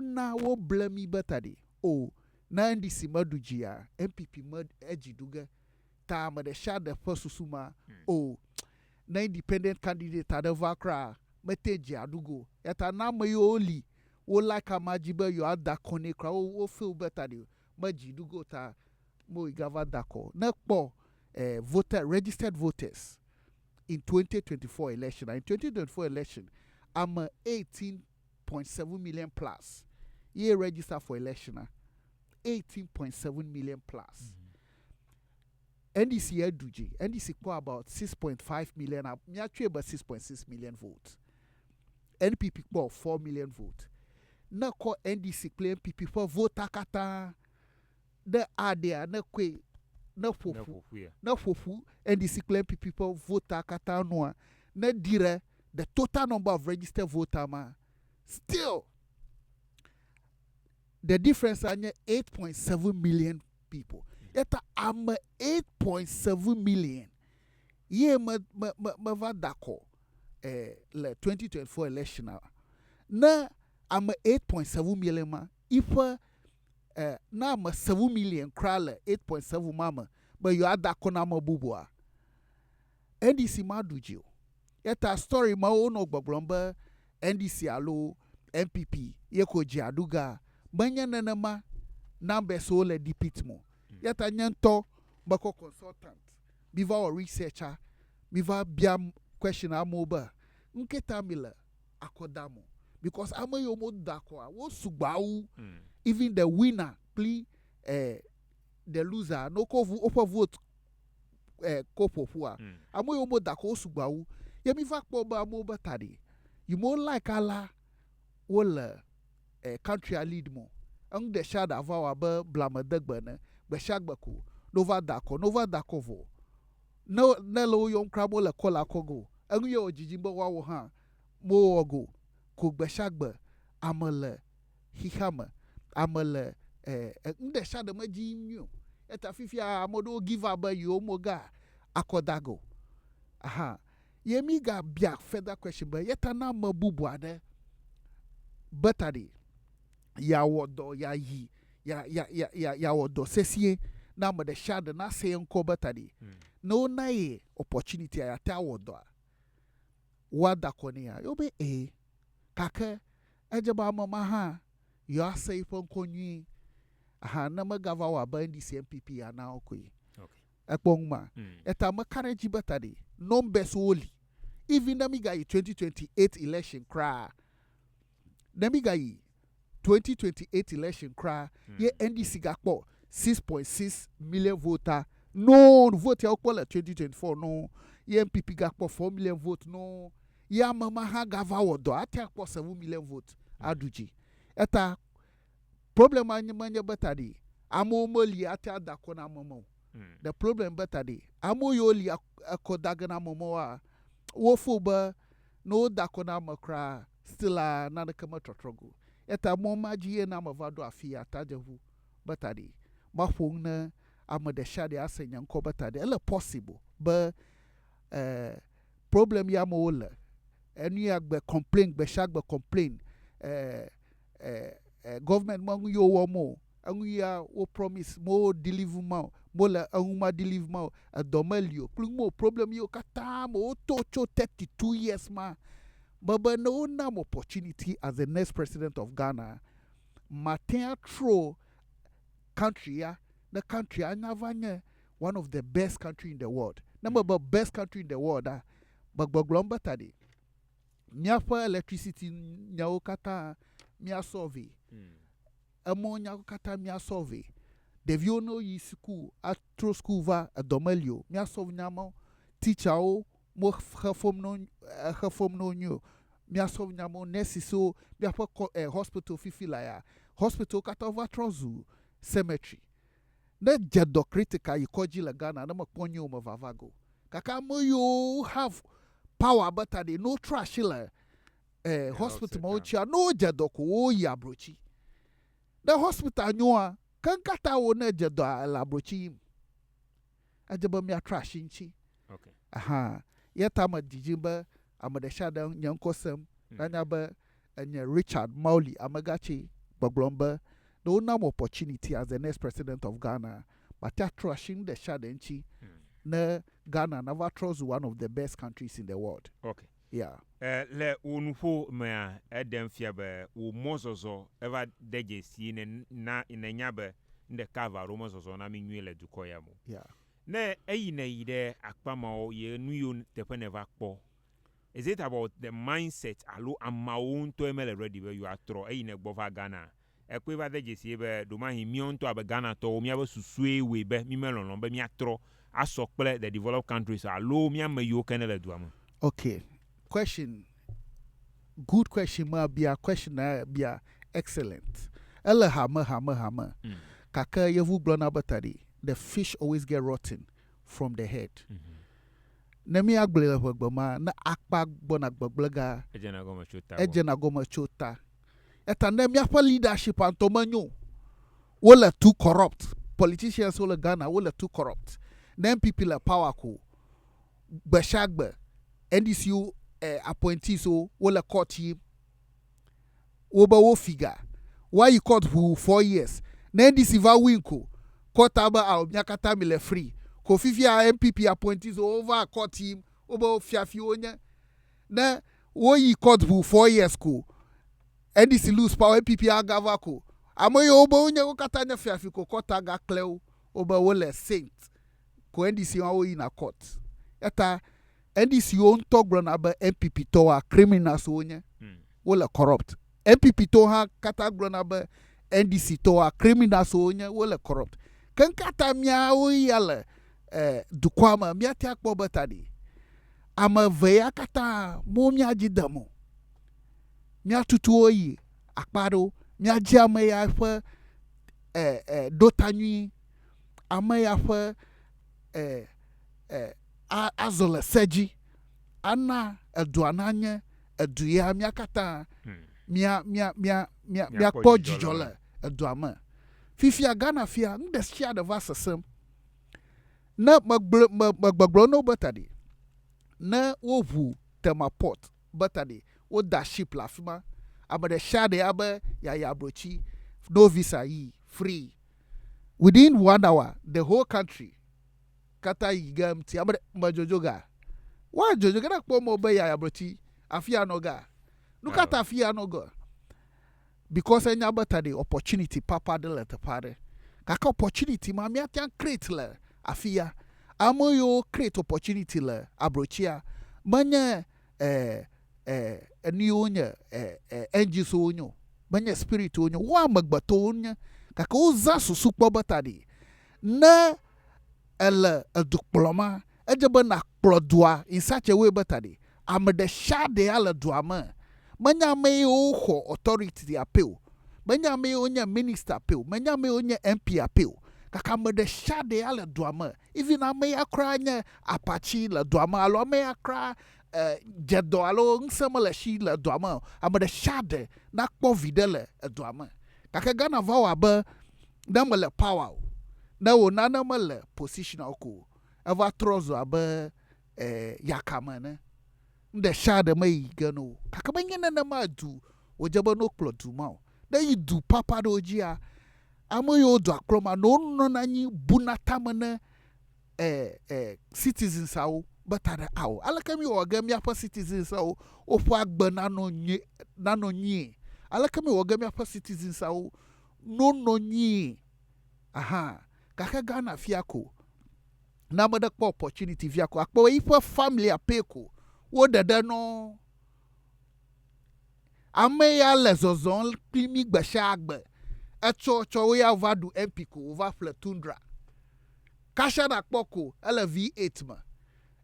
na wo blame betade o na ndisi madujia MPP mad ejiduga ta ma de sha de posusuma o na independent candidate adavakra meteji adugo eta na mayoli wo like amajibe yo adakone kra wo feel better de majidugo ta mo igava dako na po registered voters in 2024 election. In 2024 election, I'm 18.7 million plus. Ye register for election. 18.7 million plus. NDC Eduji. NDC for about 6.5 million. Me actually about 6.6 million votes. NPP for 4 million votes. Na ko NDC claim NPP for vote akata. The idea na kwe na fofu NDC claim people vote akata noa na dire the total number of registered voters ma still the difference anya 8.7 million people. Yeta am 8.7 million. Ye ma va dako le 2024 election na am 8.7 million ma ifa na ma 7 million krale 8.7 mama but you add that kona ma bubua NDC ma dujio yeta story ma ono gbogbomba NDC alo MPP yeko jiaduga banya nanama nambe so le dipit mo yeta nyanto bako consultant biva or researcher biva biam question amoba nketa mila akodamo because amayo mo dakwa wo sugbawu even the winner plea the loser no ko vote kopofua amoyo mo dako sugbawu yemi fakpo ba mo batade you mo like ala wala country lead mo ang de shada ava ba blama dagba na be shagbako nova dako vo no nelo yon krabo la kola kogo ang yo ojijimbo wa wo ha mo ogo ko be shagba amala hihama amala nde shada maji nyu eta fifia amodo give up you moga akodago aha yemi ga bia further question but yeta na mabubu ade batade ya wodo ya yi ya wodo sesie na ma de shada na se enko batade no na ye opportunity ya ta wodo wada konia yobe kaka ejaba mama ha you asa ipon konyi aha na magava wa bandi CMPP ya na okoi ekpongma eta makarage batade numbers only even namiga 2028 election cry namiga 2028 election cry ye NDC gakpo 6.6 million voter no vote ya okpo 2024 no ye MPP gakpo 4 million vote no ya mama ha gava wodo ati akpo 7 million vote aduji eta problem manya batade amo moli ati adako na momo the problem batade amo yoli akodaga na momo wa wo foba no dako na makra still na na kama totrogo eta moma jiye na mavado afia tajevu batade mafong na amade shade asenya nko batade ele possible but problem ya mo wole enu ya gbe complain gbe shagbe complain government mangu yo wo mo angu ya wo promise mo deliver mo la angu deliver mo adomelio plummo problem yo kata mo to 32 years ma baba no na opportunity as the next president of Ghana matin throw country ya the country anyavanye one of the best country in the world number best country in the world but glomba tadi nyafa electricity nyawo kata mia survey amonya kata mia survey devio no yi school atro school va adomelio mia survey nyamo teacher o mo khafom no nyo mia survey nyamo nurse so mia hospital fifila ya hospital kata over trozu cemetery na jedo critical ikoji la Ghana na maponyo mo vavago kaka mo you have power but they no trash la hospital mo chia no jedo ko ya brochi the hospital nyoa kan kata wo na jedo la brochi ajaba mi trash nchi okay aha yeta ma dijimba amade shada nyankosem nanya ba Ing.Richard Mawuli Amegatse Baglomba, the only opportunity as the next president of Ghana, but they're trashing the Shadenchi. Na Ghana never trust one of the best countries in the world. Okay. Yeah. Le unfo mea edem fiabe u mozozo eva deje si na inenyabe nde cover romozozo na minwele dukoya mo. Yeah. Ne eyine yide akpama o ye nuyo tepe never kpo. Is it about the mindset alo amaun to emele ready where you are throw eyine gbova Ghana. Ekweva deje si ebe doma hi mion to abe Ghana to mi abe susue we be mi melon be mi atro asokple the developed countries alo mi ameyo kenele duamo. Okay. Question. Good question, ma be a question be a excellent. Ella hammer. Kaka yevu blona batari. The fish always get rotten from the head. Nemi agbele gbama na akpa bona gbaglaga. Ejena goma chota. Eta nemi apa leadership antomanyo. Wole too corrupt. Politicians wole Ghana wole too corrupt. Then people are powerful. Bashagbe. NDCU appointees so wole court him. Oba wo figure. Why you court for 4 years? Then this Iva Winko. Court aba au nyakata mile free. Kofifia MPP appointees over court him. Oba fiafi onya. Na wo yi court for 4 years ko. NDC lose power MPP agava ko. Amoyo oba onya wakata nya fiafi ko court aga clear oba wole saint. Ko NDC wa wo yi na court. Eta NDC on talk brana ba MPP to a criminals onya. Wole corrupt. MPP to ha kata brana ba NDC to a criminals onya wole corrupt. Kan kata mia o yale dukwama mia ti akpo betadi. Ama veya kata mo mia jidamo. Mia tutu oyi akparo mia jama ya fa dotanyi ama ya fa azole seji ana eduananye eduya mia kata mia kpo jijole eduama fifia Ghana fia nde share the vasasem na magbaglo no betadi na wovu tema port betadi wo da ship la fima abade shade abe ya brochi no visa yi free within 1 hour the whole country kata yigam ti abade majojoga wa jojoga na kpo mo be ya brochi afia no ga nukata afia no go because enya betadi opportunity papa de let pare kaka opportunity ma mi atian create le afia amoyo create opportunity le abrochia manya eni onye angels onyo manya spirit onyo wa magbato onye kaka uza susu kpo betadi na ele diploma ejebe na plodua in such a way betadi am the shade ala duama manya me ho authority appeal manya me onya minister appeal manya me onya MP appeal kaka me the shade ala duama even ame akra nya apache la duama alo me akra jedo alo nsemala shi la duama am the shade na kpo videle duama kaka Ghana vawa ba na mele power na wo na mele position ako ava trozo aba yakamane nde shade mai gano kaka banyana na madu ojaba no klotu ma na yi du papa do jia amoyo do akroma no nanyi bunatamana citizens awo batara awo alakami wogami apa citizens awo ofu agba nano nyi alakami wogami apa citizens awo no nyi aha kaka Ghana fiako na mada kwa opportunity fiako akpo ifa family apeko wo dada no ame ya lezozon klimi gbasha agbe echo we ya vadu empiko over fletundra kasha na kpoko ele V8 ma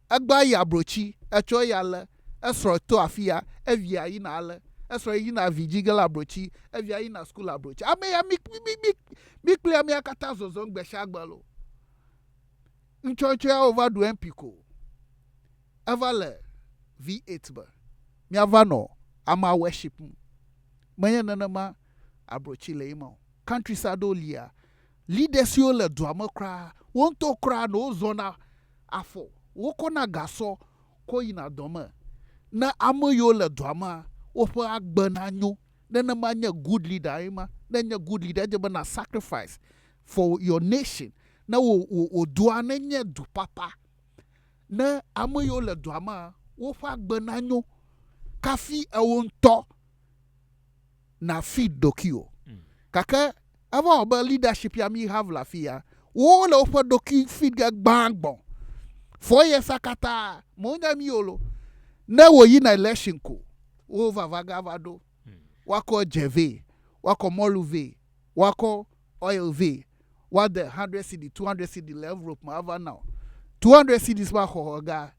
agba ya brochi echo ya le esro to afia evia yi na ale esro yi na vijigal abrochi evia yi na school abrochi ame ya mi clear me akata zozon gbasha agbe lo nchocho ya over du empiko evale V8 ba mi avano ama worship manya nanama abrochi le imo country sadolia leaders yo le duama kra won to kra no zona afo woko na gaso ko ina doma na amoyo le duama ofo agba na nyu then a man good leader, ima. Then you good leader, you na sacrifice for your nation. Na o duane nye du papa. Na amoyo le duama, wo fa gbenanyo. Kafi ewonto na feed dokio. Kaka ava oba leadership ya mi have la fia. Wo le ofa doki feed ga bang bon. 4 years akata monya miolo. Na wo yi na election ko. Wo vavagavado. Wako jeve, wako moluve, wako oil v. What the 100 cedi, 200 cedi level rope ma ava now. 200 cedis ma hoga.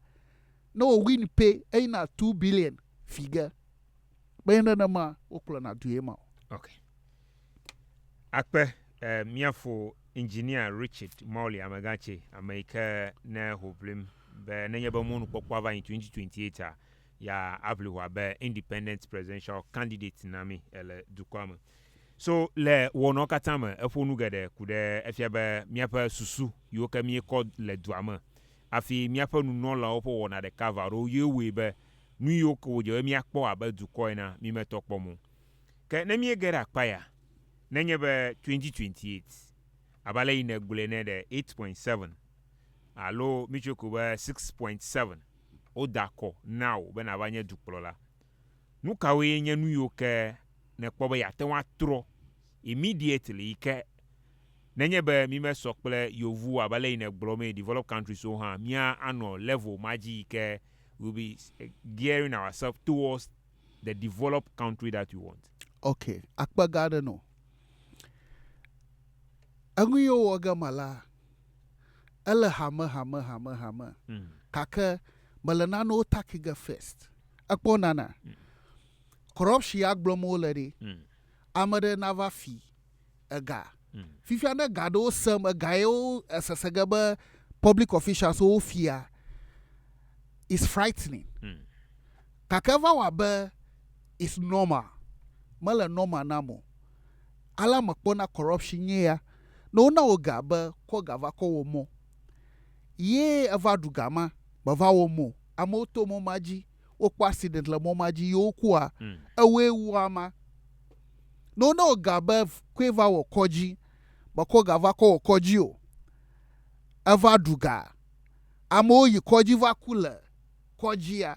No win pay na 2 billion figure. Benda na ma okula na duema. Okay. Akpe miafo engineer Richard Mawuli Amegatse America na hoplim be na yeba monu kwakwa in 2028 ya avliwa be independent presidential candidate nami ele dukwama. So le wono katama efonu gede kude efia be miapa susu yoka mi code le duama. Afi miapa nu no la opo wona de cover ro yewe be New York wo je mi akpo aba dukwa na mi metokpo mu. Ke na mi gere akpaya na nyebe 2028 abala ina gulene de 8.7 alo michoko be 6.7 odako now be na banye dukplola nu kawe nya New York na kpobe ya tenwa tro immediately ke na nyebe mi mesokple yovu abala ina glome developed countries so ha mia ano level maji ke will be gearing ourselves towards the developed country that you want. Okay, akpa gada no. Anguyo waga mala. Ele hama. Kaka malanano takiga first. Akpo nana. Corruption agblomo lady. Amade nava fi. Aga. Fifi ane gado sem agayo asasagaba public officials o fear is frightening. Kakava wabe is normal. Mala normal namo. Ala makpona corruption ya. No na ogaba ko gava ko womo. Ye avadugama bava womo. Amoto momaji okwa accident la momaji yokwa awe wama. No na ogaba kweva wo koji bako gava ko koji o. Avaduga. Amo yi koji vakula kojia.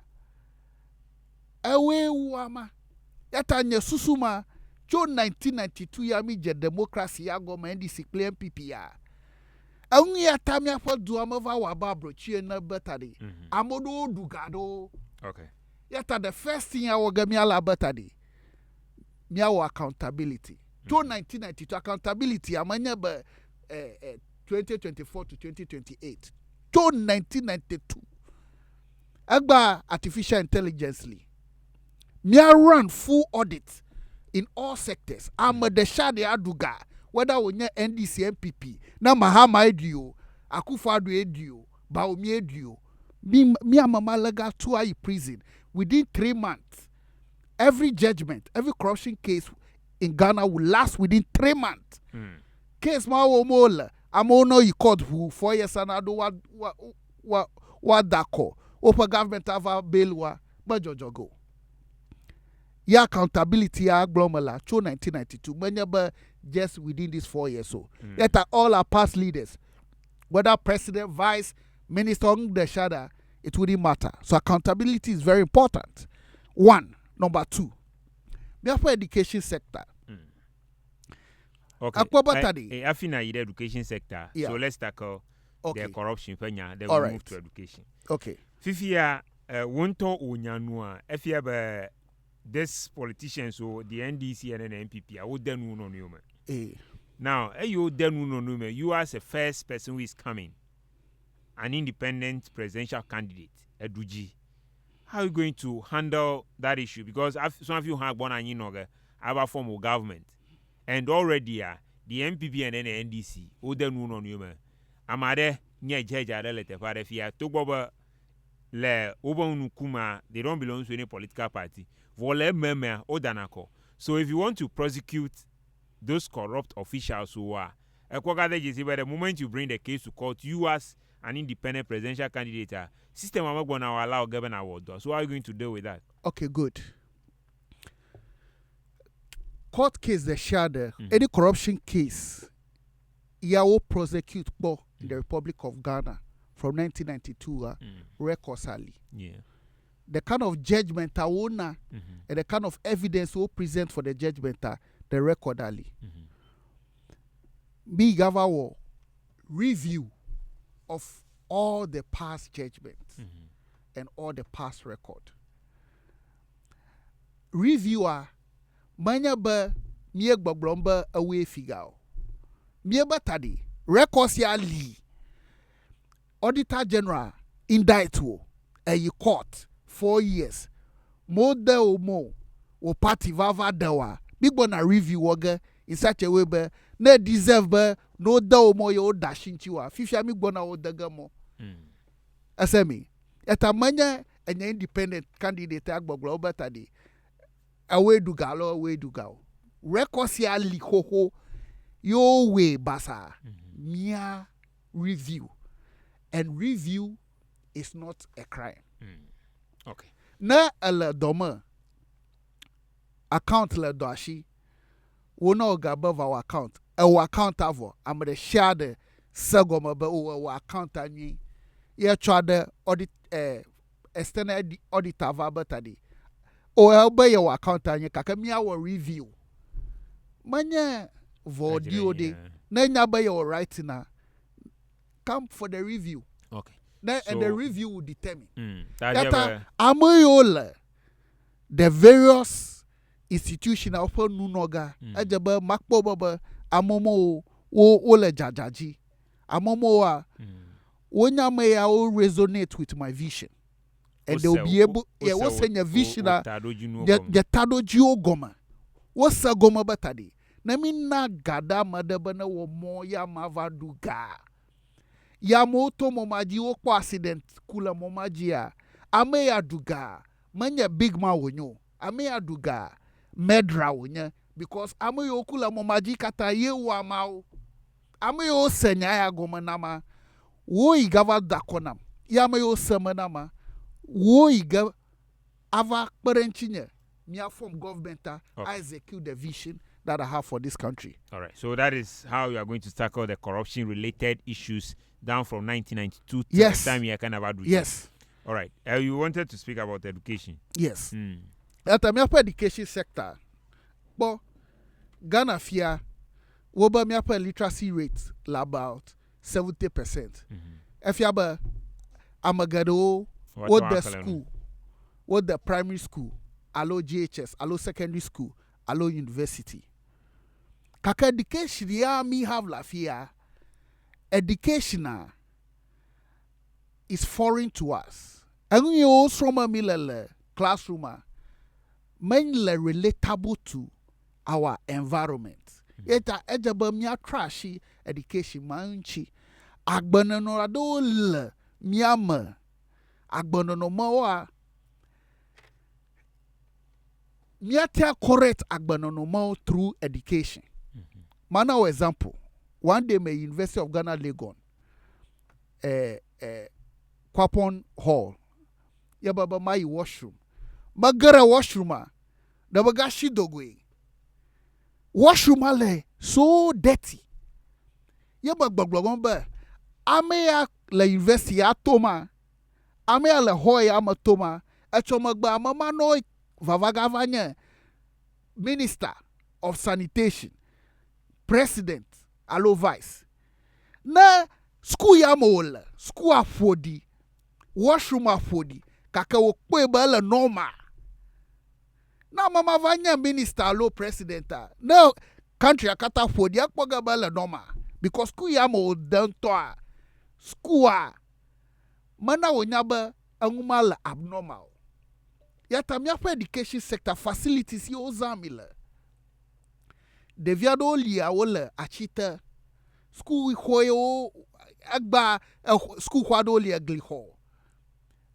Awe wama. Yata nye susuma. Jo 1992 ya mi je democracy ya goma NDC play MPP ya. Aungi ya tamia fa duamava wa babro chie na betade. Amodo dugado. Okay. Yata the first thing ya waga mi ala betade. Mi awo accountability. Jo 1992 accountability amanya ba 2024 to 2028. Jo 1992. Agba artificial intelligence li. Mi a run full audit in all sectors. I'm the shade aduga. Whether we nye NDC MPP, na Mahama edio, Akufo-Addo edio, Baomi edio. Me and Mama Lega to a prison within 3 months. Every judgment, every corruption case in Ghana will last within 3 months. Case ma wo mola, amono you court who 4 years and I do what dako. Open government have a bail wa, but Jojo go. Ya accountability ya glomala cho 1992 manyaba just within these 4 years so yet all our past leaders, whether president, vice minister on the shada, it wouldn't matter. So accountability is very important. One. Number two, we have education sector. Okay. I think in the education sector. Yeah. So let's tackle the corruption. Then we move to education. Okay. Fifia wonto onyanua efia this politicians so the NDC and the NPP I would then no you. Now, you then no you as a first person who is coming, an independent presidential candidate, Eduji. How are you going to handle that issue? Because some of you have one and you know have a form of government, and already the NPP and the NDC would then no you. Amade nye jeja relate pare fia to boba le obonu kuma they don't belong to any political party. Vole meme odanako. So if you want to prosecute those corrupt officials who are by the moment you bring the case to court, you as an independent presidential candidate, system am going to allow governor award. So how are you going to deal with that? Okay, good. court case the share any corruption case ya will prosecute in the Republic of Ghana from 1992 records ali. Yeah. The kind of judgment I wanna and the kind of evidence we present for the judgment the record ali. Be gava review of all the past judgments and all the past record. Reviewer manya ba mie gbogbomba away figure. Mie batadi records ya li. Auditor General indict wo court 4 years. Mo de o mo o party vava dawa. Big bona review woga in such a way be na deserve be no da o mo yo dashin chiwa. Fifia mi bona o daga mo. Asemi. Eta manya enya independent candidate agbogbo batadi. Away do galo, away do go. Records ya li ho yo way basa. Mia review. And review is not a crime. Okay. Na ala doma account la doashi. We no go above our account. Our account avo. I'm the share the segoma be our account anyi. Ye try the audit external auditor va betadi. O elbe your account anyi kakami our review. Manya vodio de. Na nyaba your right na. Come for the review. Okay. And the review will determine. That amoyola the various institutions of Nunoga, Ajaba, Makbo Baba, Amomo, Ole Jajaji, Amomoa, Wonyamea will resonate with my vision. And they'll be able, what's saying a vision, the Tado Goma. What's a Goma Batadi? Namina Gada Madabana or more Yamavaduga. Ya moto momaji okwa accident kula momaji ya ame ya duga manya big man wonyo ame ya duga medra wonya because ame yo kula momaji kata ye wa mau ame yo senya ya goma nama wo igava dakonam ya ame yo sema nama wo iga ava parenchinya mia form government I execute the vision that I have for this country. All right. So that is how you are going to tackle the corruption related issues down from 1992 to the time you can have. Yes. All right. You wanted to speak about education. Yes. At the education sector, but Ghana fear woba miapa literacy rate about 70%. If you have Amagado, what the school, what the primary school, allo GHS, allo secondary school, allo university. Kaka education ya mi have la fear. Education is foreign to us. And we also from a classroom mainly relatable to our environment. Eta ejaba mia trashy education manchi. Agbana no adol miama. Agbana no mawa. Miatia correct agbana no mawa through education. Mana example. One day, my University of Ghana Legon, Kwapon Hall, yababa my washroom, magara washroom, the bagashi dogwe. Washroom ale so dirty. Yabagbaglogomba, amea la university atoma, amea la hoy amatoma, achomagba mama no vavagavanya, Minister of Sanitation, President. Allo vice. Na school ya mola, school afodi, washroom afodi, kaka wokwe bala normal. Na mama vanya minister allo president. Na country akata afodi akwaga bala normal. Because school ya mo dantoa. School mana wonyaba angumala abnormal. Yata miafa education sector facilities yo zamila. Deviado lia wole achita school hoyo agba school kwado lia gliho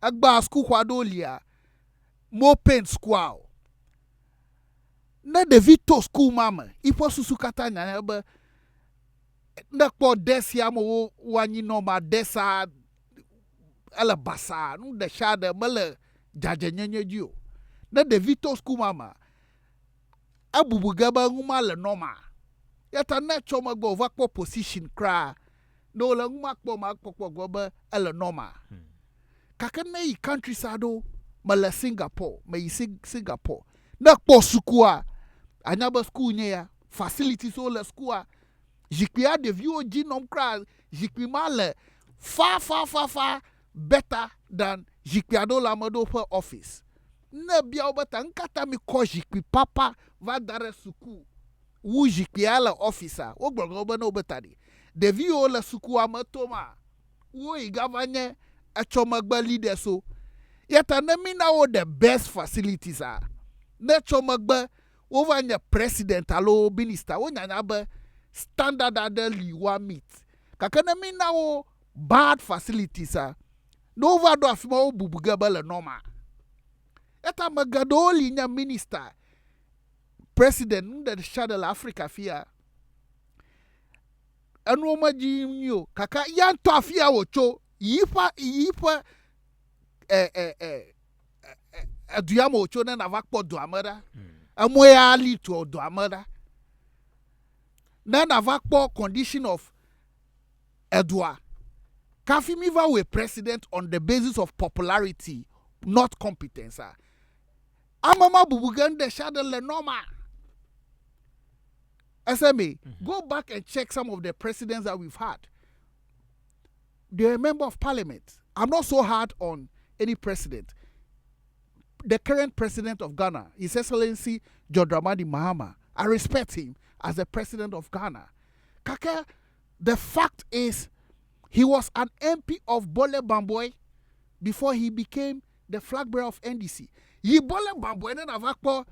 agba school kwado lia mo paint squaw na devito school mama ipo susukata nya ba na po desia mo wanyi no ma desa ala basa no de shade mele jajenyenyeju na devito school mama abubugaba nguma le normal yata na choma go vakpo position kra no le nguma kpo ma kpo go ele normal kakana yi country sado mala Singapore me Singapore na kpo sukua anyaba school nye ya facilities all the school jikpia de view ginom kra jikpi le far better than jikpia do la modo for office na bia obata nkata mi ko jikpi papa va dare suku wu jikpia la officer o gboro ba na obata de view la suku amatoma wo igavanye achomagba leader so yata na mi na wo the best facilities are na chomagba over the president alo minister wo nyanya ba standard adeli wa meet kakana mi na wo bad facilities are no over do afima wo bubuga le normal yata magadoli nya minister president the shadow Africa fia anu maji nyo kaka yanto afia wo cho yipa aduama wo cho na vakpo do amara amoya ali to do amara na vakpo condition of edua kafimiva we president on the basis of popularity not competence amama bubugande shadow le normal SME go back and check some of the presidents that we've had. They're a member of parliament. I'm not so hard on any president. The current president of Ghana, His Excellency John Dramani Mahama, I respect him as the president of Ghana. Kaka, the fact is, he was an MP of Bole Bamboy before he became the flag bearer of NDC. He Bole Bamboy na vakpo,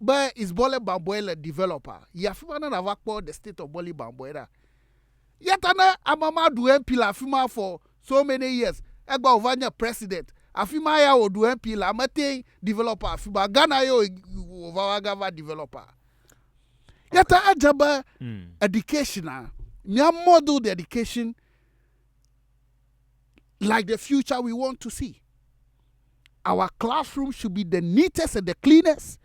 but is Bole Bamboy the developer. He afima na vakpo the state of Bole Bamboy da. Yatana amama do MP la afima for so many years. Egba ovanya president. Afima ya o do MP la amate developer. Afima Ghana yo ovawagava developer. Yata ajaba education na model the education like the future we want to see. Our classroom should be the neatest and the cleanest.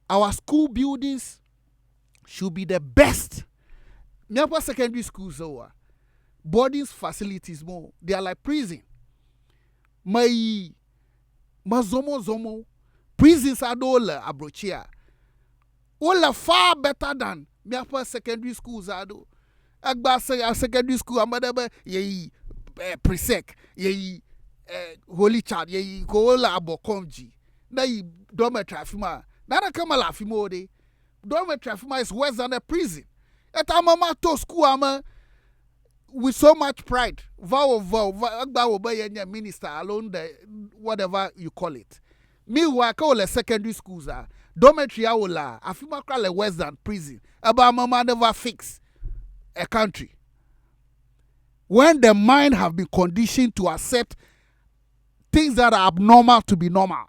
Our school buildings should be the best. Never secondary schools over. Boarding facilities more. They are like prison. Zomo. Prisons are all abrochia. All far better than Miapa secondary schools are do. Agba secondary school amadaba ye presec ye holy child ye kola abokomji. Na yi dormitory afima. Nana kama la afimo de. Dormitory afima is worse than a prison. Eta mama to school ama with so much pride. Vow agba obey minister alone the whatever you call it. Meanwhile, call the secondary schools are dormitory awola afima kala worse than prison. Aba mama never fix a country. When the mind have been conditioned to accept things that are abnormal to be normal,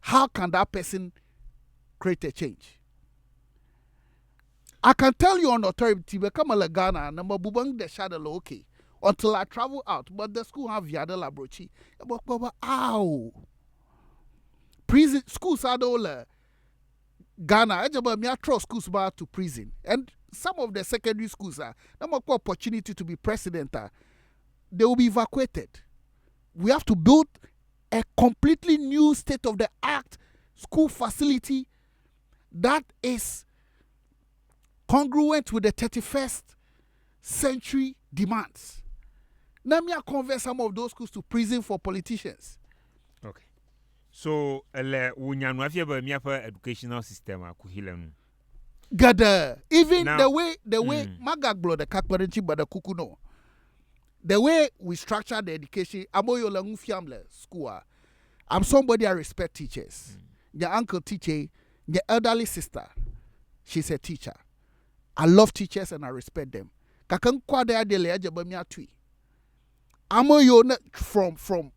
how can that person create a change? I can tell you on authority, become a Ghana, number bubang the shadow okay. Until I travel out, but the school have Yada Labrochi. Ow. Prison schools are all Ghana, I just throw schools back to prison. And some of the secondary schools are no opportunity to be president. They will be evacuated. We have to build a completely new state-of-the-art school facility that is congruent with the 31st century demands. Now, me convert some of those schools to prison for politicians. Okay. So, unyanu afia ba miapa educational system akuhilenu. Gada, even now, the way magaglo the kakparenchi bada kukuno. The way we structure the education, amoyo la ngufiamle school. I'm somebody I respect teachers. Your uncle teacher, your elderly sister, she's a teacher. I love teachers and I respect them. Kakan kwade adele ajabami atui. Amoyo from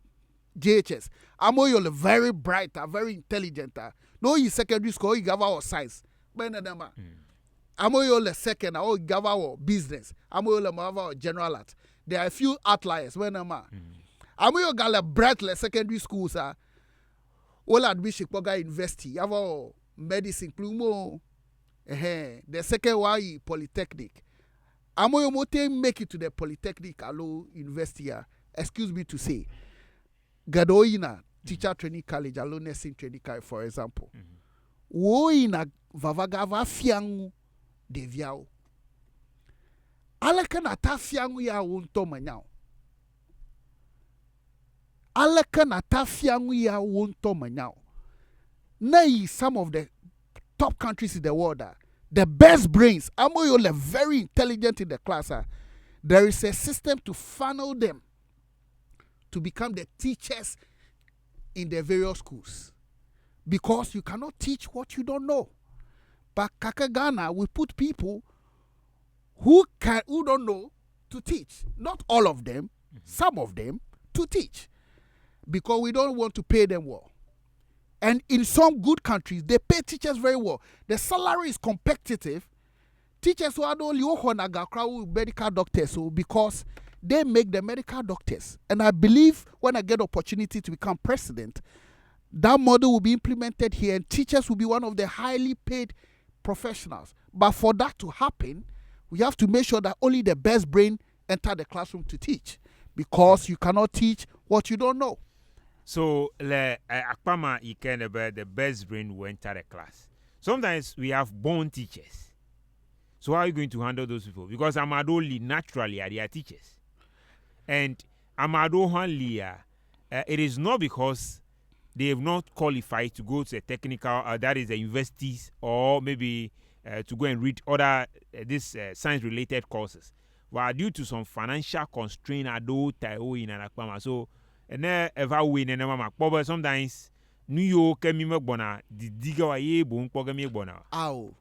JHS. Amoyo very bright, very intelligent. No, you secondary school, you give our science. Amoyo le second, you give our business. Amoyo le our general art. There are a few outliers. Amoyo got a bright le secondary schools. All admission Poga University. You have medicine plumo. The second one polytechnic. Amoyomote make it to the polytechnic alo university. Excuse me to say. Gadoina teacher training college alo nursing training college, for example. Wo ina vavagava fiangu deviao. Alaka na ta fiangu ya wonto manyao. Alaka na ta fiangu ya wonto manyao. Nay, some of the top countries in the world are the best brains. Amoyole very intelligent in the class. There is a system to funnel them to become the teachers in the various schools. Because you cannot teach what you don't know. But Kaka Ghana, we put people who don't know to teach. Not all of them, some of them to teach. Because we don't want to pay them well. And in some good countries, they pay teachers very well. The salary is competitive. Teachers who are only medical doctors, so because they make the medical doctors. And I believe when I get opportunity to become president, that model will be implemented here, and teachers will be one of the highly paid professionals. But for that to happen, we have to make sure that only the best brain enter the classroom to teach, because you cannot teach what you don't know. So, akpama iken about the best brain will enter the class. Sometimes we have born teachers. So how are you going to handle those people? Because Amadoli naturally are their teachers. And Amado Hanlia, it is not because they have not qualified to go to a technical, that is the universities, or maybe to go and read other science-related courses. But due to some financial constraint, Ado, Tayo, in Akpama. So, and ever win and never but sometimes New York me bona the digger ye bon pogami bona. Ow.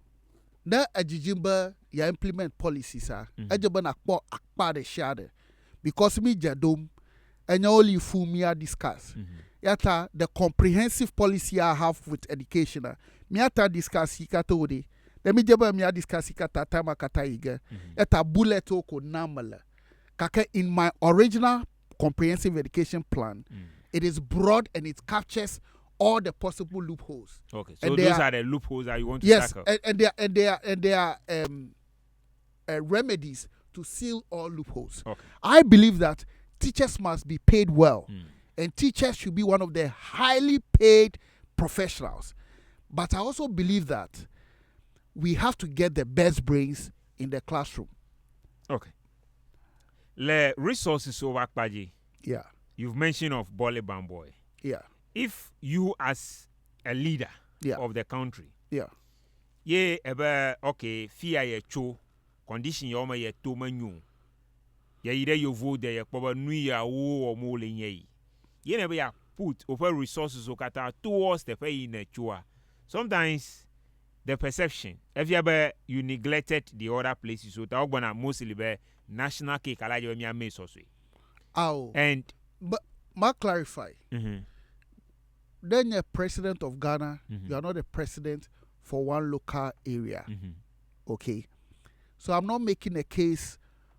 Na ajijimba ya implement policies ajabana akpa de shade. Because me jadom and only fool me discuss. Yata the comprehensive policy I have with education. Me ata discuss ikatode. Let me jaba me discuss ikata tama kataiga. Yata bullet oko namala. Kaka in my original comprehensive education plan, it is broad and it captures all the possible loopholes. Okay, so and those are the loopholes that you want to tackle. Yes, and there are remedies to seal all loopholes. Okay. I believe that teachers must be paid well, and teachers should be one of the highly paid professionals. But I also believe that we have to get the best brains in the classroom. Okay. Le resources over Akpaji. Yeah. You've mentioned of Bole Bamboy. Yeah. If you as a leader of the country, ye ebe okay, fear ye cho, condition ye oma ye to manu. Ye ide you vote ye poba nui ya wo or mole ye. Ye never ya put over resources okata towards the pay in a chua. Sometimes the perception, if you neglected the other places, so ta mostly be national cake alaje we me so so. Oh. And but must clarify. Then you're president of Ghana, you are not a president for one local area. Okay. So I'm not making a case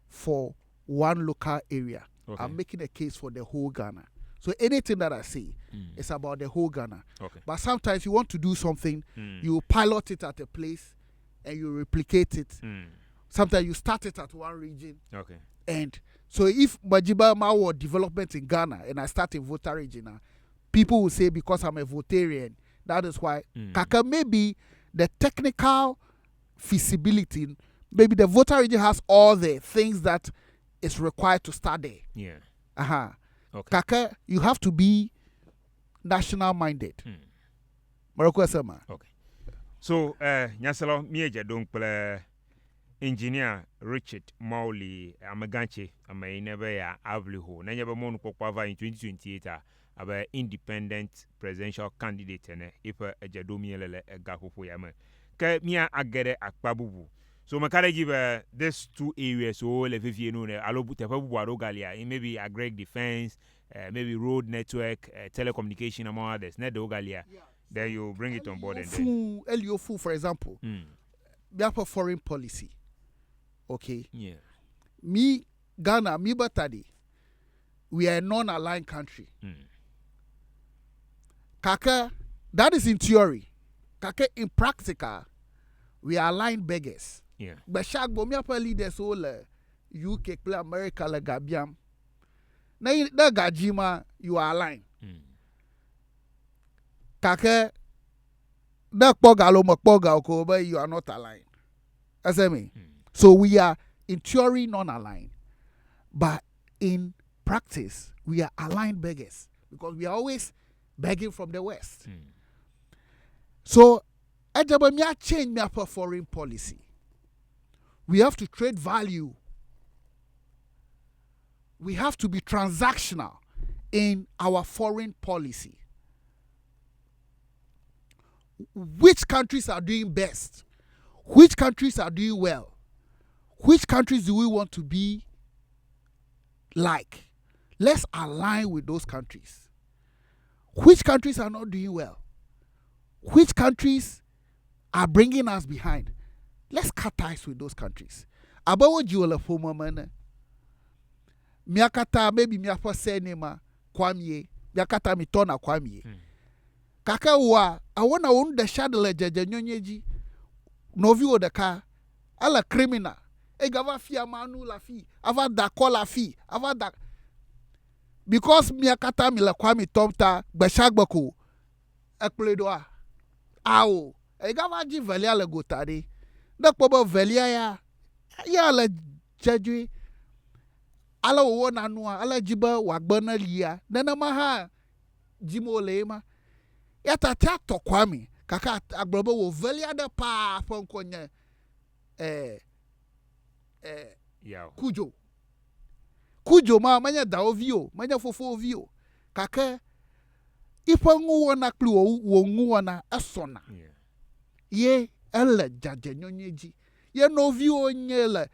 for one local area. Okay. I'm making a case for the whole Ghana. So anything that I say is about the whole Ghana. Okay. But sometimes you want to do something, you pilot it at a place and you replicate it. Sometimes you start it at one region. Okay. And so if Majiba Mawa development in Ghana and I start in Volta region, people will say because I'm a Voltarian, that is why. Kaka maybe the technical feasibility, maybe the Volta region has all the things that is required to start there. Yeah. Okay. Kaka, you have to be national minded. Morocco Sama. Okay. So, Nyasalo, Mieja don't play. Engineer Richard Mawuli Amegatse never ya avliho na nyebe monu kokwa in 2028 about independent presidential candidate ne ipa ejadomi elele gapopo ya me ke mia agere akpabubu so makare give these two areas so le vivie no ne alo tepabubu arogalia maybe agreg defense maybe road network telecommunication among others ne dogalia then you bring it on board and then Eliofu for example biapa foreign policy. Okay. Yeah. Me, Ghana, me Batadi, we are a non-aligned country. Kaka, that is in theory. Kake in practical, we are aligned beggars. Yeah. But shag bo mi apa leaders all UK play America le gabiam. Na gajima you are aligned. Kake na poga lo makpoga ko but you are not aligned. As I mean. So we are in theory non-aligned, but in practice we are aligned beggars because we are always begging from the West. So Ejabamia change me for foreign policy. We have to trade value. We have to be transactional in our foreign policy. Which countries are doing best? Which countries are doing well? Which countries do we want to be like? Let's align with those countries. Which countries are not doing well? Which countries are bringing us behind? Let's cut ties with those countries. Abawo jiwala fomo mana. Miakata maybe miapo senema kwamye. Miakata mitona kwamye. Kaka wa awona wonu de shadele jeje nyonyeji. Novi o de ka ala criminal. E gava fi amanu la fi. Ava da kola fi. Ava da because miakata mi la kwami tomta beshagbako ekpledoa. Awo. E gava ji velia le gotade. Na kpobo velia ya le jejwe. Ala wo na nua ala jiba wagbana liya. Nana maha jimo lema. Ya tata to kwami kaka aglobo wo velia de pa fonkonye kujo ma manya da ovio manya fofo ovio kaka ipangu wona klu wo ngu wona asona ye ele jaje nyonyeji ye no ovio nyele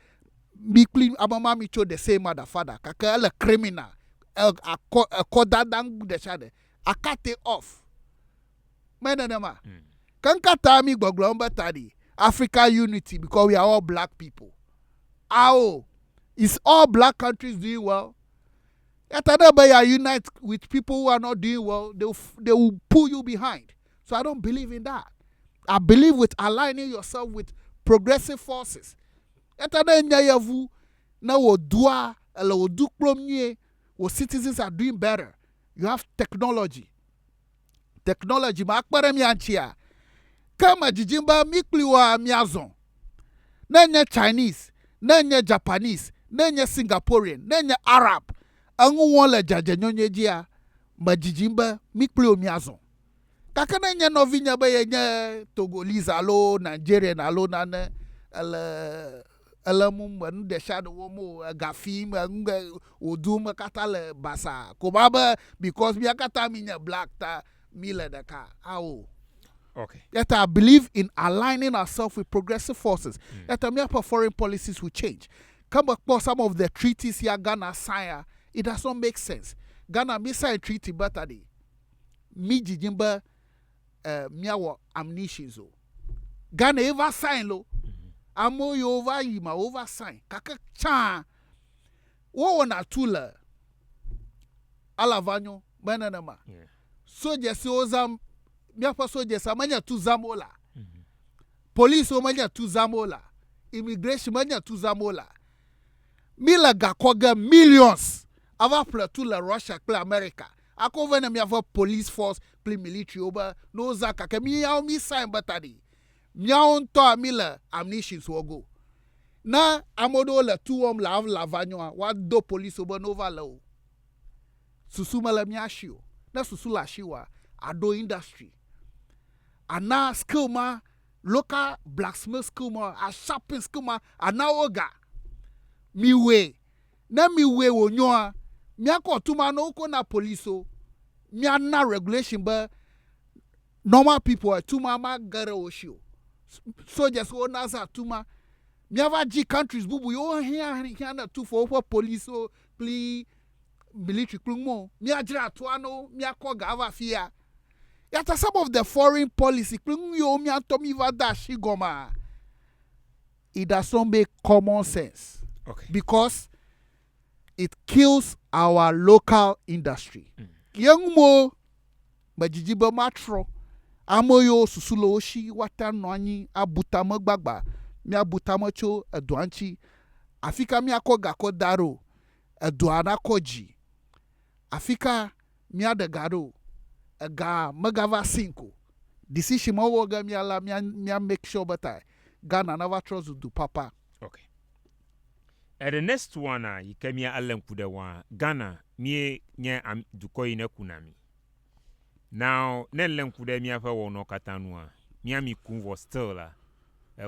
mikli abama mi cho the same mother father kaka ele criminal akodadang de shade akate off menenema kankata mi gboglomba tadi Africa unity because we are all black people. Ow, is all black countries doing well? Yatadaba unite with people who are not doing well, they will pull you behind. So I don't believe in that. I believe with aligning yourself with progressive forces. Yatada nyayavu na wo dua ele wo du plomnie, wo citizens are doing better. You have technology. Technology ma akpare mi anchia. Kama jijimba mikliwa miazon. Nenye Chinese, nenye Japanese, nenye Singaporean, nenye Arab. Angu wole jaje nyonyejia majijimba mikliwa miazon. Kaka nenye novinya ba yenye Togolese alo, Nigerian alo nane alamu de shado womo gafim oduma kata le basa. Kubaba because mi akata minya black ta mile daka. Awo. Okay. Yet I believe in aligning ourselves with progressive forces. Yet our foreign policies will change. Come back for some of the treaties here Ghana sign. It does not make sense. Ghana me sign treaty better day. Me jijimba miawo amnesia zo. Ghana ever sign lo. Amo yo over yima over sign. Kaka chan. Wo wana tula. Alavanyo banana. So just ozam miapo soldiers amanya tu zamola. Police omanya tu zamola. Immigration manya tu zamola. Mila gakoga millions. Ava platoon la Russia play America. Ako vena mi ava police force play military over no zaka ke mi yaw mi sign batadi. Miaw nto mila ammunition wogo. Na amodo la tu la av la vanyo wa do police over nova law. Susuma la miashio. Na susula shiwa ado industry. Ana skill ma local blacksmith skill ma a shopping skill ma ana oga miwe na miwe wonyoa mi akotuma no ko na police o mi ana regulation ba normal people tuma ma gare oshio soldiers wo nasa tuma mi ava g countries bubu yo here na tu for police o pli military klumo mi ajira to ano mi akoga ava fia. Yet some of the foreign policy, it does not make common sense. Okay. Because it kills our local industry. Young mo, majijiba matro, amoyo susulo oshi wata noanyi abutamo gbagba mi abutamo cho eduanchi afika mi akoga ko daro eduana koji afika mi adegaro ga magava 5 decision mo woga mi ala mi make sure better Ghana never trust do papa. Okay. The next one you came here allen kuda one Ghana me nya am dukoyi na kunami. Now nen kuda mi afa wono katanwa. Miami kun was still la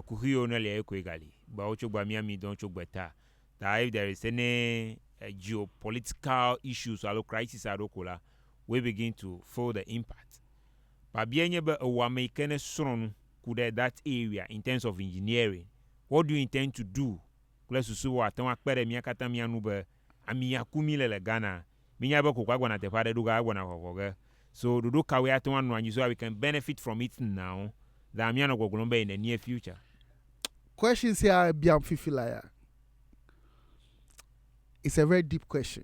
kuhiyo na le ekwegali. Ba ochogba Miami don chogbeta. That if there is any geopolitical issues or crisis arokola, we begin to feel the impact. But bien be a making strong could that area in terms of engineering. What do you intend to do? Let's see what Tom Akpere Miakata Mianuba Amiakumile le Ghana. Minyaba Kukwana te Fade Duga Wana. So do Kawe Atuan one so we can benefit from it now. The Amiano Gogolombe in the near future. Questions here Biam Fifilaya. It's a very deep question.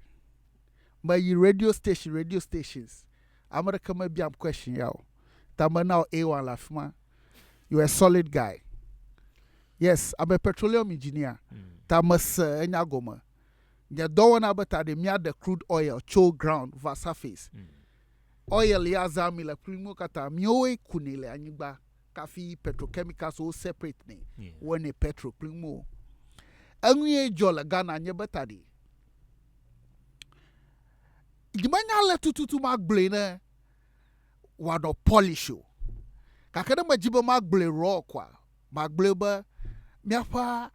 But you radio stations, I'm gonna come up Biam question yao. Tama now A1 Lafma. You're a solid guy. Yes, I'm a petroleum engineer. Tamas Enyagoma. You don't want to be the crude oil, chow ground, va surface. Oil ya zami la primo kata mioe kunile aniba kafi petrochemicals all separate ne. When a petro primo. Anwe jola Ghana nye betadi. Dimanya le tutu magblene wano polisho. Kakana majiba magle raw kwa magle ba miapa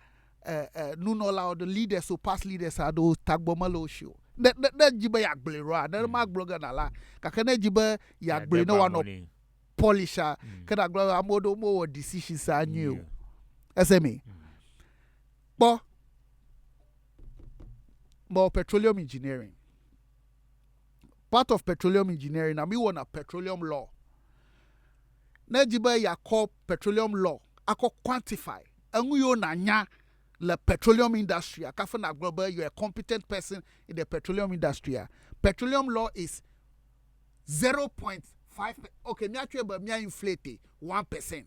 nunola the leaders so past leaders are those tagbomalo show that jiba yagle raw that magloga na la kakana jiba yagle no one polisher kada glo amodo mo decisions are new SME but more petroleum engineering, part of petroleum engineering and we want a petroleum law. Nejiba ya call petroleum law ako quantify enguyo na nya le petroleum industry akafa na global you're a competent person in the petroleum industry. Petroleum law is 0.5 okay me actually but me inflate 1%.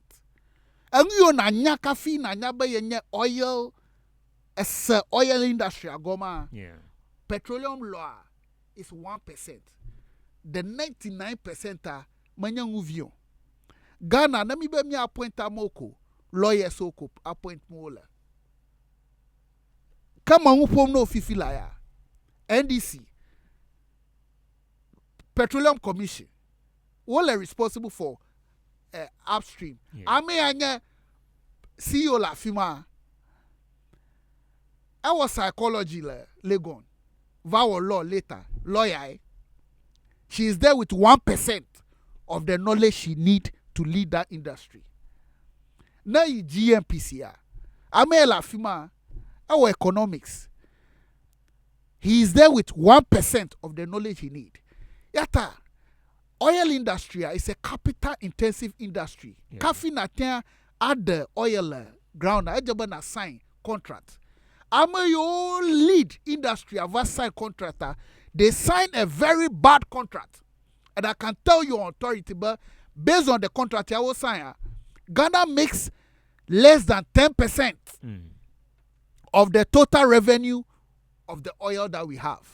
Enguyo na nya kafi na nya ba yenye oil as oil industry agoma. Yeah. Petroleum law is 1%. The 99% are manya nguvio. Ghana na mi be mi appoint amoko lawyer soko appoint mola. Kama upom no fifila ya NDC Petroleum Commission all are responsible for upstream. Ame anya CEO la fima. Our psychology la Legon. Vow law later lawyer. She is there with 1% of the knowledge she need to lead that industry. Now you GMPCR. Amela Fima, our economics. He is there with 1% of the knowledge he need. Yata, oil industry is a capital intensive industry. Kafi na add the oil ground, ajaba sign contract. Your lead industry of sign contractor, they sign a very bad contract. And I can tell you on authority, but based on the contract I will sign, Ghana makes less than 10% of the total revenue of the oil that we have.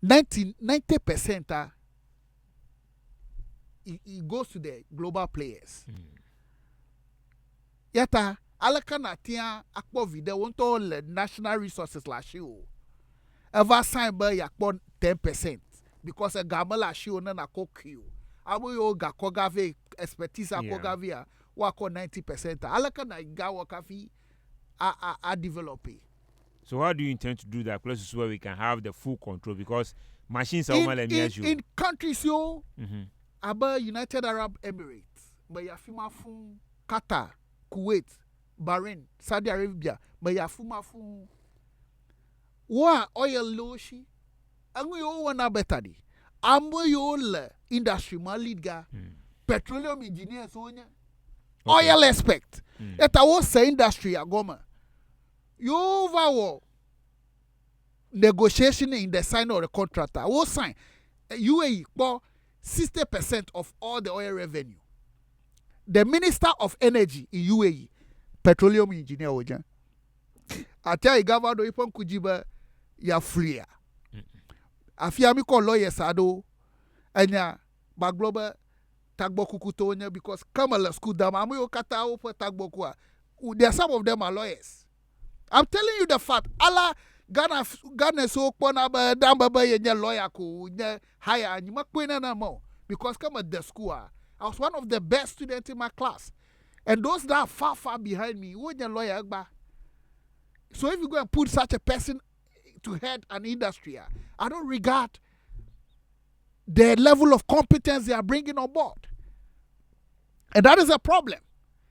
90% it goes to the global players. Yata alaka na tia akpo vide wonto le national resources la show. Ever sign by yakpo 10% because a gamala show na koku. Abu yo ga kogave expertise akogave wako 90%. Alaka na ga wakafi a developing. So how do you intend to do that? Close to where we can have the full control because machines are in countries yo aba United Arab Emirates, but yafima fun Qatar, Kuwait, Bahrain, Saudi Arabia, but yafuma fun wa oil loshi angu yo wana betadi ambo yo le industry ma lead ga petroleum engineers onya oil expert eta wo say industry agoma you over negotiation in the sign of the contractor wo sign UAE po 60% of all the oil revenue. The Minister of Energy in UAE, petroleum engineer ojan. I tell you, Governor Ipon Kujiba, ya free. Afia mi call lawyers ado, anya bagloba tagboku kutonya because Kamala school dam amu kata opo tagboku. There are some of them are lawyers. I'm telling you the fact. Allah Ghana so pona ba damba ba ye lawyer ko nye hire nyima kwena na mo because come at the school. I was one of the best students in my class. And those that are far behind me, who are lawyer ba. So if you go and put such a person to head an industry, I don't regard the level of competence they are bringing on board. And that is a problem.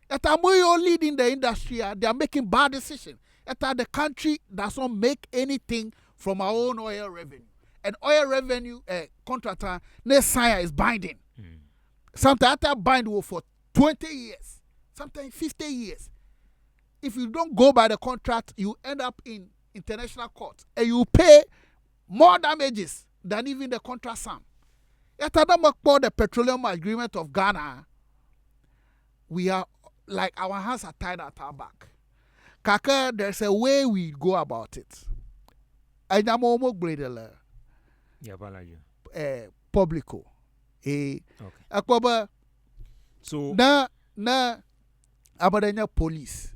At Amoyo leading the industry, they are making bad decisions. At the country does not make anything from our own oil revenue. And oil revenue contractor, next sign is binding. Sometimes that bind will for 20 years, sometimes 50 years. If you don't go by the contract, you end up in international court and you pay more damages than even the contract sum. At the petroleum agreement of Ghana, we are like our hands are tied at our back. Kaka, there's a way we go about it. Publico. Okay. So na abadanya police.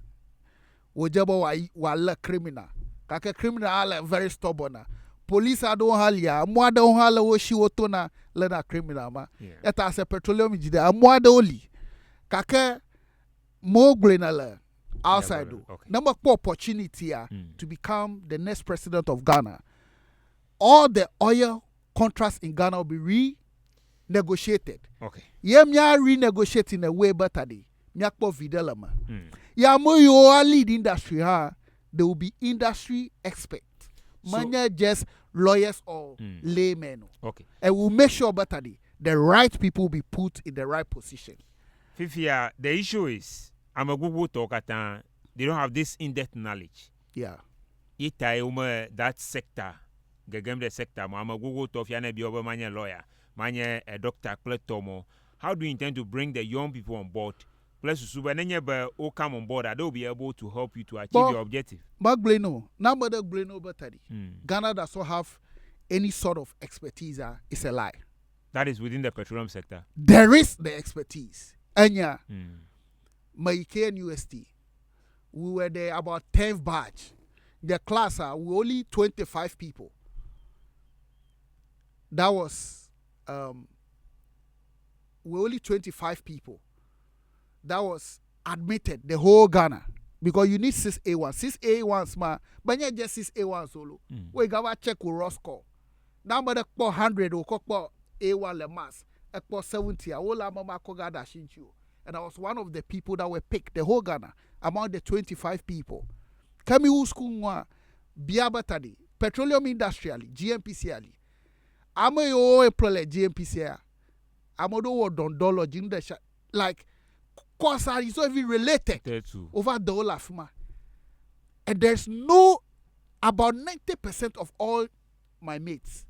Wojaba wala criminal. Kaka criminal are very stubborn. Police are don't halia. Mwada don't hala woshi wotona lena criminal ma. Eta as a petroleum engineer. Mwada oli. Kaka mo grenala outside. Okay. Number 4 opportunity to become the next president of Ghana. All the oil contracts in Ghana will be renegotiated. Okay. Yemya renegotiate in a way better day. Myakpo videlama. Yamu lead industry there will be industry experts. Manya just lawyers or laymen. Okay. And we'll make sure better day the right people will be put in the right position. Fifia, the issue is I'm a Google talker. They don't have this in-depth knowledge. Yeah. That sector, the sector. I'm a Google talk. Yana be over manya lawyer, manya a doctor, Tomo. How do you intend to bring the young people on board? Plus, Subanenya will come on board. They'll be able to help you to achieve your objective. Magbleno, number the Bleno Batadi. Ghana does not have any sort of expertise. It's a lie. That is within the petroleum sector. There is the expertise. Anya, Maike and UST, we were there about 10th batch. The class, we only 25 people. That was, we only 25 people. That was admitted, the whole Ghana. Because you need 6A1. 6A1s, but not just 6A1 solo. We got to check with raw score. Now, but 100 or A1 le mass. 70. And I was one of the people that were picked, the whole Ghana, among the 25 people. Kami school Biabatadi, petroleum industrially, GMPCally. I'm a employee GMPCA. I'm a dollar like cause are so even related over the whole afma. And there's about 90% of all my mates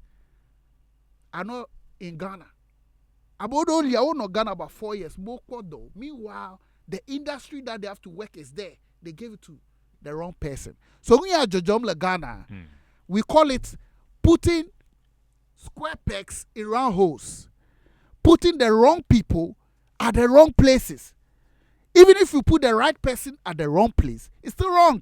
are not in Ghana. About only I own Ghana about 4 years more though. Meanwhile, the industry that they have to work is there. They gave it to the wrong person. So we are Jojom Ghana. We call it putting square pegs in round holes. Putting the wrong people at the wrong places. Even if you put the right person at the wrong place, it's still wrong.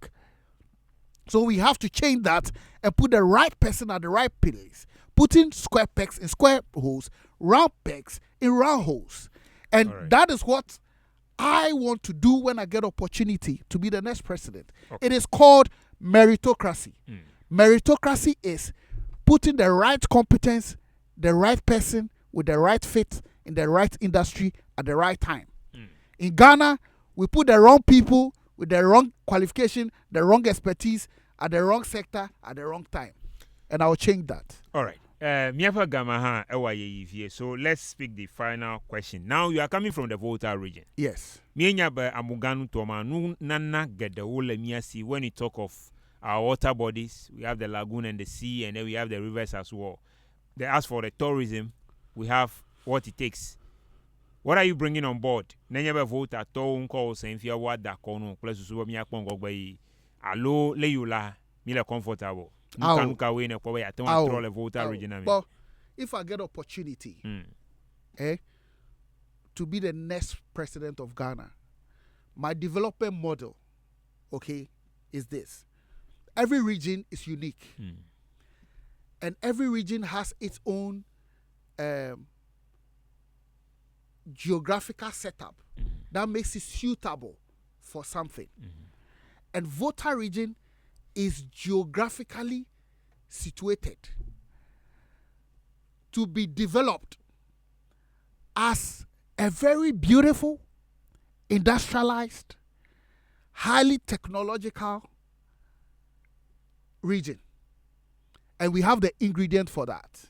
So we have to change that and put the right person at the right place. Putting square pegs in square holes, round pegs in round holes. And that is what I want to do when I get opportunity to be the next president. Okay. It is called meritocracy. Meritocracy is putting the right competence, the right person with the right fit in the right industry at the right time. In Ghana, we put the wrong people with the wrong qualification, the wrong expertise at the wrong sector at the wrong time. And I'll change that. All right. So let's speak the final question. Now you are coming from the Volta region. Yes. When you talk of our water bodies, we have the lagoon and the sea, and then we have the rivers as well. As for the tourism, we have what it takes. What are you bringing on board? Never vote at all. Call saying fear what that corner plus so me upon go by. Allo leyula me comfortable. Nuka win a way. I don't troll a voter originally. But if I get opportunity, to be the next president of Ghana, my development model, okay, is this. Every region is unique. And every region has its own geographical setup that makes it suitable for something. And Volta region is geographically situated to be developed as a very beautiful, industrialized, highly technological region. And we have the ingredient for that.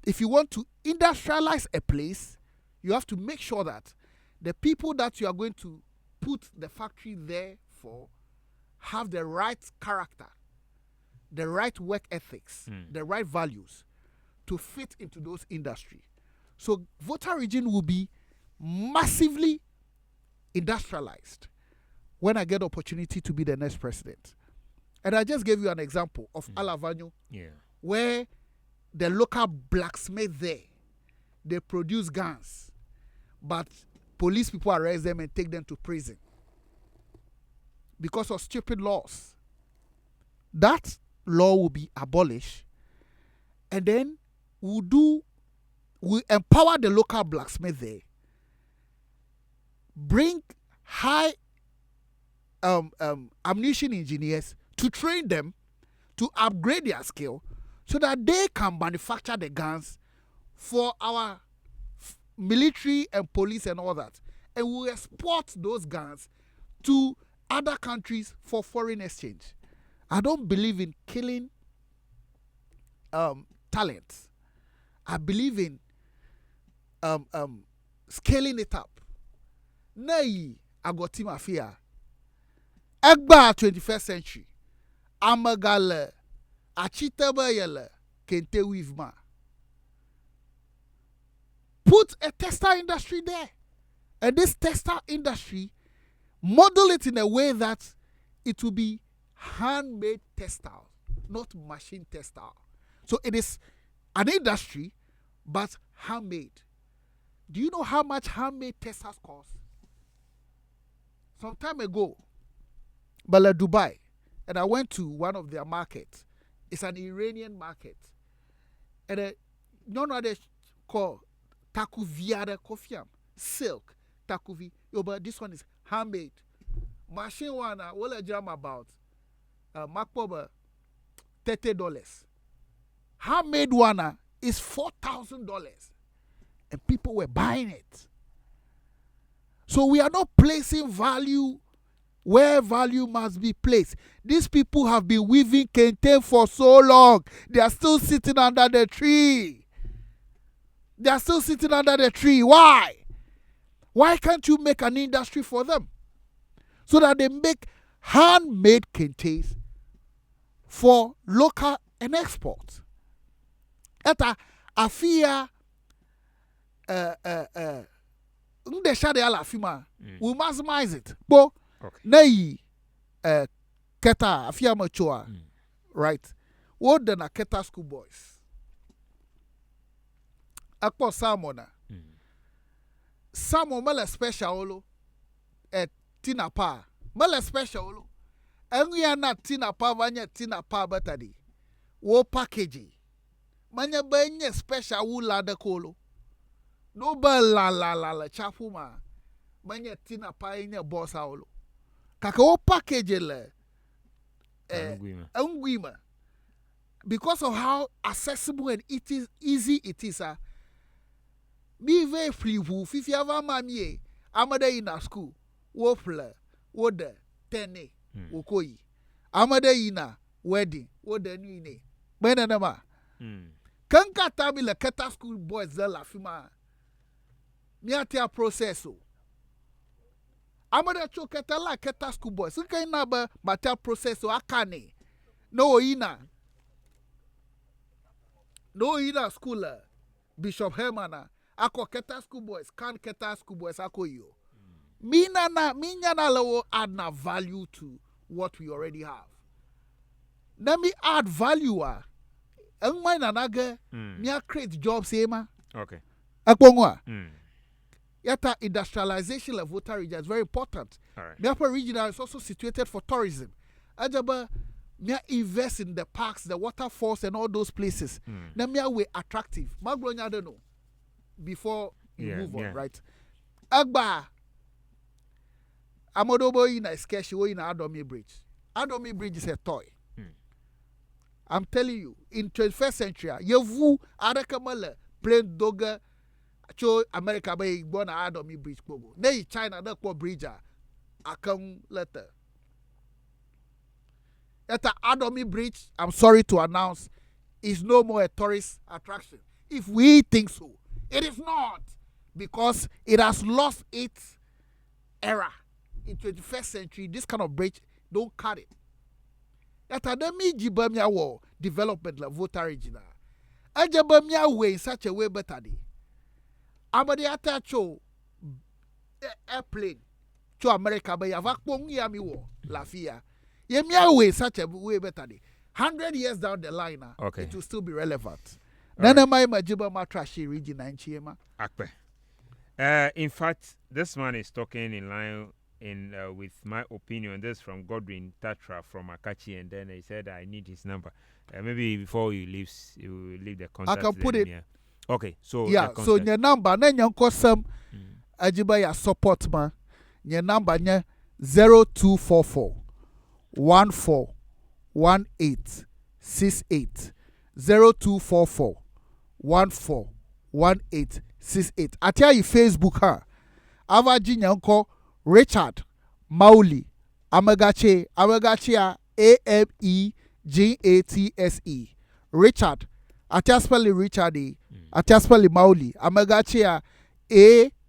If you want to industrialize a place, you have to make sure that the people that you are going to put the factory there for have the right character, the right work ethics, the right values to fit into those industries. So Volta region will be massively industrialized when I get opportunity to be the next president. And I just gave you an example of Alavanyo, where the local blacksmith there, they produce guns, but police people arrest them and take them to prison because of stupid laws. That law will be abolished, and then we'll empower the local blacksmith there, bring high ammunition engineers to train them to upgrade their skill so that they can manufacture the guns for our military and police and all that. And we'll export those guns to other countries for foreign exchange. I don't believe in killing talents. I believe in scaling it up. Nay, I got him afia. Egba 21st century. Amagale, achitaba yele, kente wivma. Put a textile industry there. And this textile industry, model it in a way that it will be handmade textile, not machine textile. So it is an industry, but handmade. Do you know how much handmade textiles cost? Some time ago, Bala Dubai, and I went to one of their markets. It's an Iranian market. And none of them called Takuviada Kofiam, silk, Takuvi. Yo, but this one is handmade. Machine one, what I jam about? Makpoba, $30. Handmade one is $4,000. And people were buying it. So we are not placing value where value must be placed. These people have been weaving kente for so long. They are still sitting under the tree. They are still sitting under the tree. Why? Why can't you make an industry for them? So that they make handmade kentes for local and export. Eta afia we maximize it. Bo nei keta afia machoa, right? What the na keta school boys? Akpo Samona. Samo mele special tina pa. Mele special enwe na tina pa vanya tina pa betadi. Wo package. Manya benye special wula de kolo. No ba la chafuma. Manya tina pa inye bossa olo. Kaka wo package le ungwima. Because of how accessible and easy it is, be very free. If you have a mammy, amade in a school, wofle, wode, tene, wokoi, amade in a wedding, wode nine, benanama. Kanka tabi le keta school boys la fima. Miatia processo. Amade cho keta la keta school boys. Nka ina ba matia processo akane. No ina school Bishop Herman ako Keta school boys, can Keta school boys ako yo. Minya na lewo add na value to what we already have. Let me add value and mine anage me create jobs ema. Okay. Akongwa. Yata industrialization of Volta region is very important. All right. Miapa region is also situated for tourism. Ajaba me invest in the parks, the waterfalls, and all those places. Now me we attractive. Maglonya I don't know. Before you move on, right? Agba Amodobo in a sketch in Adomi Bridge. Adomi Bridge is a toy. I'm telling you, in 21st century, you Adakamala plain dogger cho America by born Adomi Bridge Bobo. Nay China that poor bridge a come letter. At the Adomi Bridge, I'm sorry to announce, is no more a tourist attraction. If we think so, it is not, because it has lost its era. In 21st century, this kind of bridge don't cut it. At Adami Jibamia war development la Volta regional. Ajabamia way in such a way better day. Abadi atacho airplane to America by Avakpong Yami war la fia. Yemia way such a way better day. 100 years down the line, okay, it will still be relevant. Nana my majiba matrashi region and chiema. Akpe. In fact, this man is talking in line with my opinion. This from Godwin Tatra from Akachi, and then he said I need his number. Maybe before he leaves, you will leave the contact. I can put it. Yeah. Okay, so yeah. So your number, then you call some ajiba ya support man. Your number nye 0244 141868 0244 141868. I tell you Facebook ha. Avaji nyanko Richard Mawuli Amegatse Amegatse Richard Atiaspeli Richard Atiaspeli Mawuli Amegatse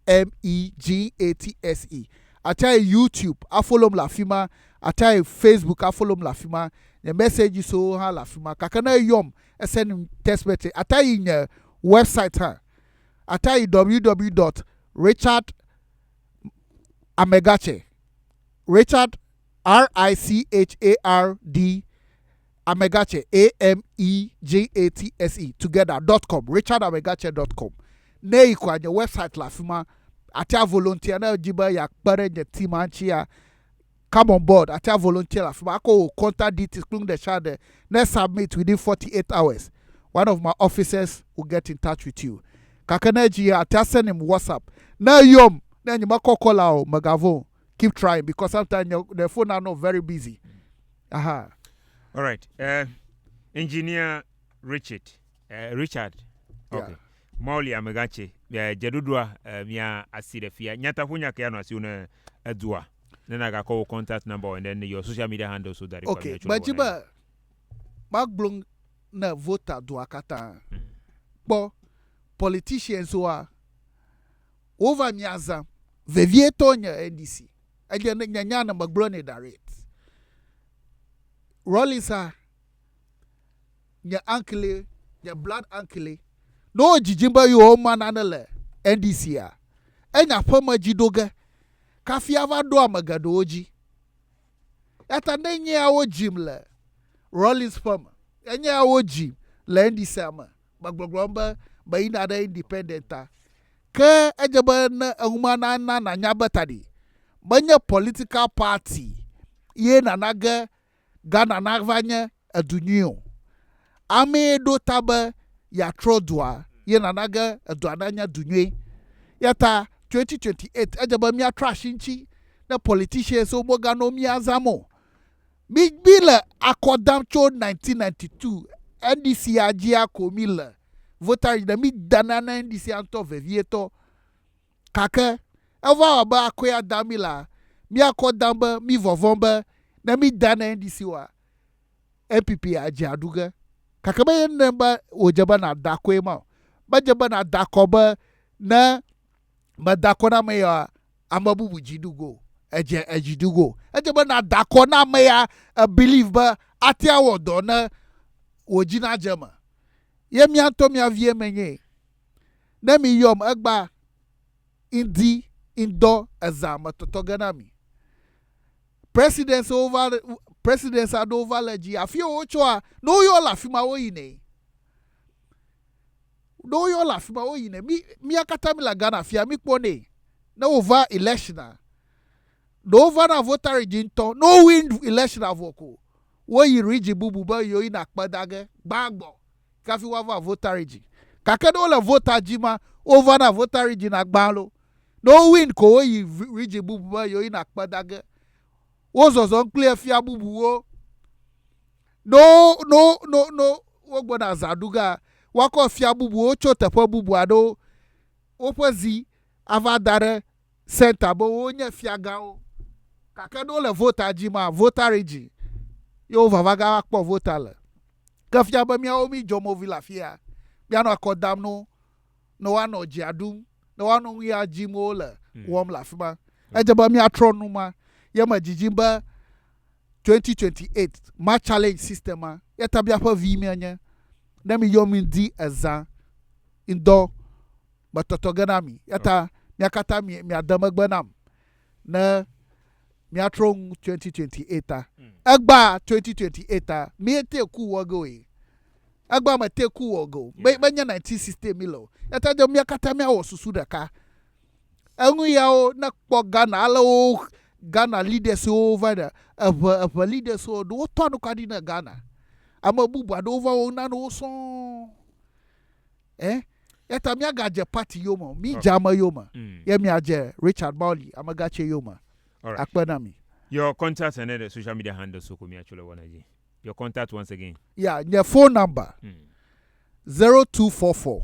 Amegatse. I tell you YouTube I follow la fima. I tell you Facebook I follow la fima. The message so ha la fima. Kakana yom send text message. I tell you your website ha. I tell you www.richard Amegatse Richard RICHARD Amegatse AMEGATSE together.com richardamegatse.com. Ne iko anya website la fima atia volunteer na jiba ya kpare nye team anchia come on board atia volunteer la fima ako contact details including the child na submit within 48 hours. One of my officers will get in touch with you. Kakaneji atia send him WhatsApp. Na yom then you might call out Magavo. Keep trying because sometimes the phone are not very busy. Aha. All right. Engineer Richard. Okay. Yeah. Mawuli Amegatse. Jedudwa mia asidefia. Nyata hunya kaya no asiuna adua. Then I call contact number and then your social media handle so that okay. But jiba magblong na voter do akata. But politicians who are over miaza vevieto nya NDC aje nya na maglone direct Rollins nya uncle nya blood uncle no jijimba yo man anele NDC enya pama jidoga kafia va do amagado oji ata nenye awo jim le Rollins pama enya awo jim le NDC ama magblogomba ba ina da independent ke ejaba na ahumana na nyabetadi banya political party ye na naga Ghana na vanya adunyo ame do taba ya trodwa ye na naga aduananya dunye yata 2028 ejaba mi trash nchi na politicians so moga no mi azamo mi bila akodam cho 1992 NDC ajia ko mila voter na mi dana na NDC anto vevieto kaka eva ba akoya damila mi akodamba mi vovomba na mi dana NDC wa MPP ajia aduga kaka ba namba ojaba na dakwe ma ba jaba na dakoba na madakona me ya amabubu jidugo ejidugo ejaba na dakona me ya believe ba atia wodo na ojina jama ye mi anto mi avie menye Let me yom egba indi indo azama totoganami. Presidents had over leji. Afio ochoa no yo la fima wo yine. No yo la fima wo yine. Mi akata mi la Ghana fia mi pone. No over election. No over na voter regime. No win election avoko. Wo yi rigi bubu ba yo ina kpadage gbagbo. Kafi wa voter regime. Kake no le voter jima over na voter regime agbalo. No win ko wo yi rigi bubu ba yo ina kpadage. Wo zozon clear fia bubu wo. No. Wo gbona zaduga. Wako fia bubu wo cho tepo bubu ado. Opozi avadare center bo wo nye fia gao. Kake no le voter jima voter regime. Yo vavaga akpo voter le. Ka fia ba mi a omi jomo villa fia. Bia no akodam no wano jiadum. No wano wi jimo le. Wom la fima. Ejaba mi atron no ma. Yama jijimba 2028 ma challenge system yeta bia pa vi mi anya na mi yomi di azan indo batotoganami yeta mi akata mi adamagbanam na mi atron 2028 agba 2028 mi te ku wogo e agba ma te ku wogo benya 1960 milo yeta de mi akata mi awosusu daka enu ya o na kpo Ghana ala o Ghana leaders over there, leaders so do turn kadina Ghana. Ama bubu ado over ona no so. Yeta mi agaje party yoma, mi jama yoma. Ye mi aje Richard Mawuli Amegatse yoma. Akpana mi. Your contact and the social media handles so come actually one again. Your contact once again. Yeah, your phone number 0244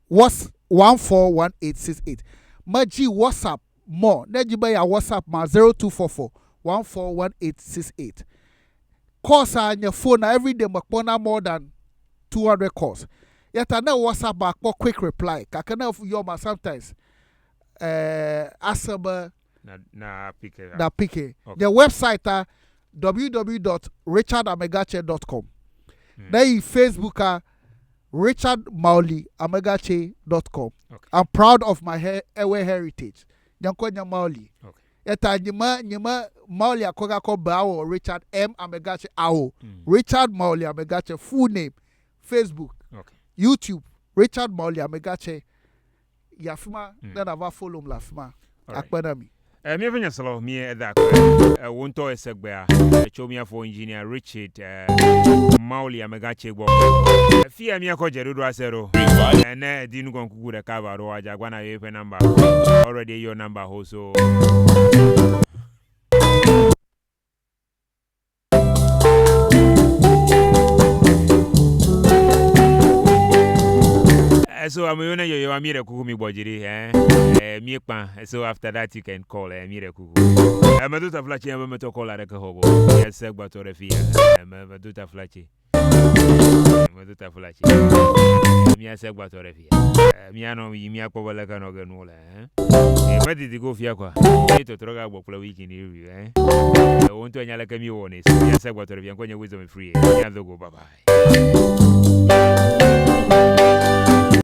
was 141868. Maji WhatsApp more. Nejiba ya WhatsApp ma 0244 141868. Calls on your phone every day makpona more than 200 calls. Yet I know WhatsApp back for quick reply. Kakana yoma sometimes asaba na pick. Okay. The website www.richardamegatse.com. Then Facebook Richard Mawuli Amegatse.com. Okay. I'm proud of my heritage. Nyankonya Mawuli. Okay. Eta nyima Mawuli akoga ko bawo Richard M Amegatse awo. Richard Mawuli Amegatse full name. Facebook. Okay. YouTube Richard Mawuli Amegatse. Yafima then ava follow lafima. Akpana mi. Me even solo me that won't to esegba show me for engineer Richard Mawuli Amegatse go fia me ko jerudo asero na dinu gon kuku de cover ro aja gwa na yepe number already your number also so I'm going to you amire kuku mi bojiri mi pa so after that you can call amire kuku maduta flachi am meto call areka hogo yes egba to refia maduta flachi mi asegba to refia mi ano mi akobala kan oganula e madi di go fia kwa e to troga gbo pla week in review won to anyala kami woni so mi asegba to refia konye wisdom free ya go bye bye.